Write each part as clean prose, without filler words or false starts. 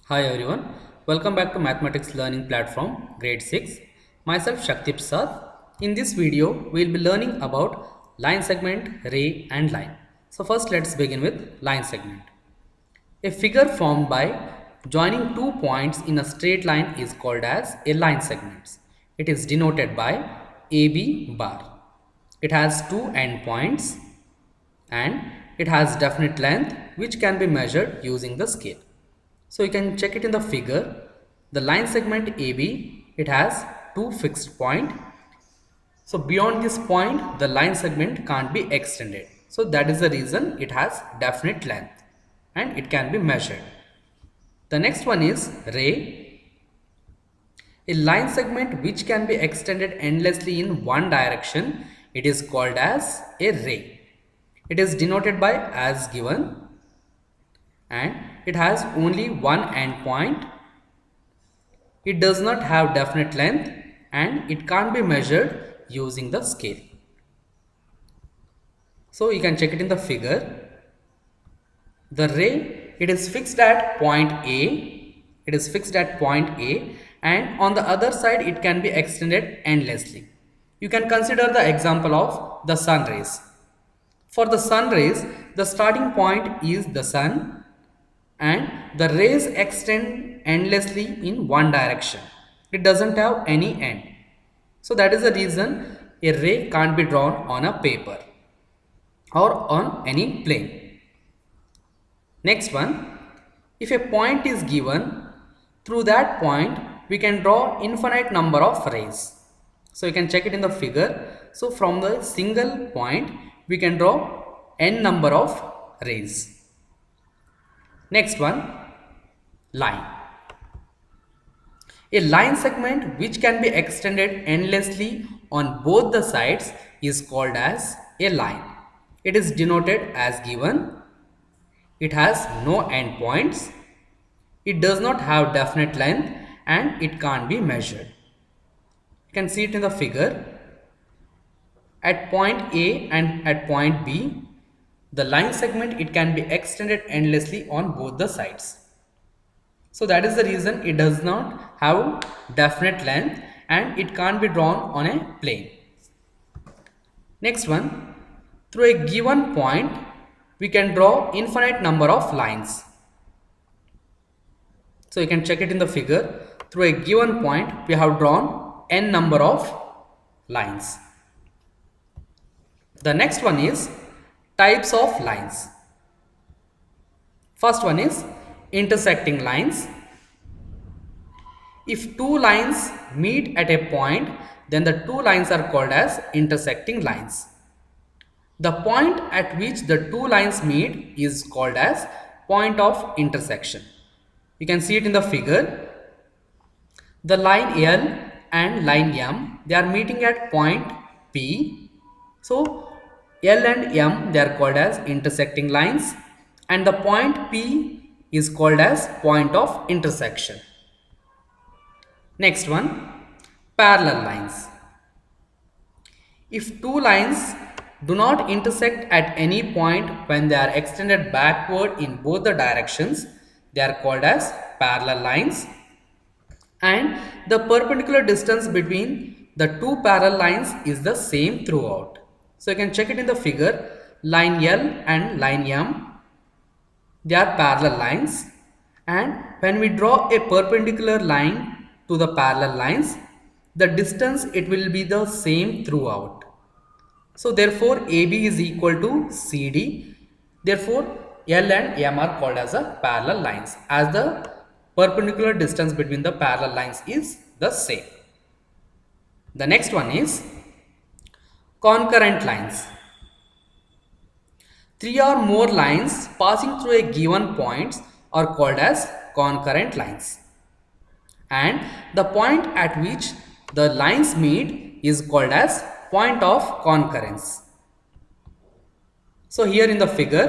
Hi everyone, welcome back to Mathematics Learning Platform Grade 6. Myself Shakti Prasad. In this video, we will be learning about line segment, ray and line. So first let's begin with line segment. A figure formed by joining two points in a straight line is called as a line segment. It is denoted by AB bar. It has two endpoints and it has definite length which can be measured using the scale. So you can check it in the figure. The line segment AB, it has two fixed point. So beyond this point, the line segment can't be extended. So that is the reason it has definite length and it can be measured. The next one is ray. A line segment which can be extended endlessly in one direction, it is called as a ray. It is denoted by as given and it has only one endpoint. It does not have definite length and it can't be measured using the scale. So you can check it in the figure. The ray, it is fixed at point A. It is fixed at point A and on the other side it can be extended endlessly. You can consider the example of the sun rays. For the sun rays, the starting point is the sun and the rays extend endlessly in one direction. It doesn't have any end. So that is the reason a ray can't be drawn on a paper or on any plane. Next one, if a point is given, through that point we can draw infinite number of rays. So you can check it in the figure. So from the single point we can draw n number of rays. Next one, line. A line segment which can be extended endlessly on both the sides is called as a line. It is denoted as given. It has no endpoints. It does not have definite length and it can't be measured. You can see it in the figure. At point A and at point B, the line segment it can be extended endlessly on both the sides. So that is the reason it does not have definite length and it can't be drawn on a plane. Next one, through a given point we can draw infinite number of lines. So you can check it in the figure. Through a given point we have drawn n number of lines. The next one is types of lines. First one is intersecting lines. If two lines meet at a point, then the two lines are called as intersecting lines. The point at which the two lines meet is called as point of intersection. You can see it in the figure. The line L and line M, they are meeting at point P. So L and M, they are called as intersecting lines and the point P is called as point of intersection. Next one, parallel lines. If two lines do not intersect at any point when they are extended backward in both the directions, they are called as parallel lines. And the perpendicular distance between the two parallel lines is the same throughout. So you can check it in the figure. Line L and line M, they are parallel lines, and when we draw a perpendicular line to the parallel lines, the distance it will be the same throughout. So therefore AB is equal to CD. Therefore L and M are called as a parallel lines as the perpendicular distance between the parallel lines is the same. The next one is concurrent lines. Three or more lines passing through a given point are called as concurrent lines. And the point at which the lines meet is called as point of concurrence. So here in the figure,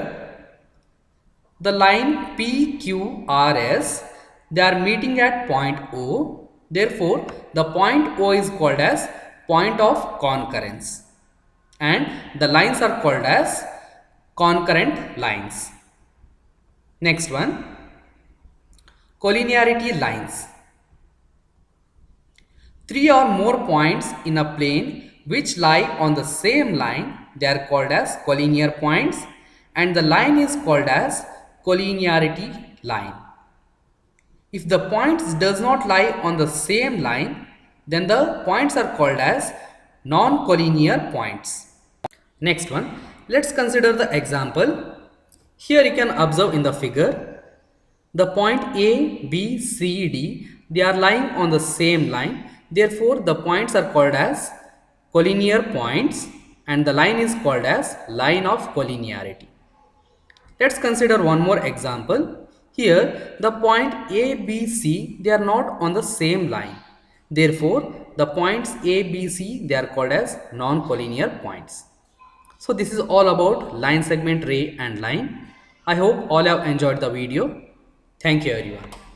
the line PQRS, they are meeting at point O. Therefore, the point O is called as point of concurrence. And the lines are called as concurrent lines. Next one, Collinearity lines. Three or more points in a plane which lie on the same line, they are called as collinear points, and the line is called as collinearity line. If the points does not lie on the same line, then the points are called as non-collinear points. Next one, let's consider the example. Here you can observe in the figure, the point A, B, C, D, they are lying on the same line. Therefore, the points are called as collinear points and the line is called as line of collinearity. Let's consider one more example. Here, the point A, B, C, they are not on the same line. Therefore, the points A, B, C, they are called as non-collinear points. So this is all about line segment, ray and line. I hope all have enjoyed the video. Thank you everyone.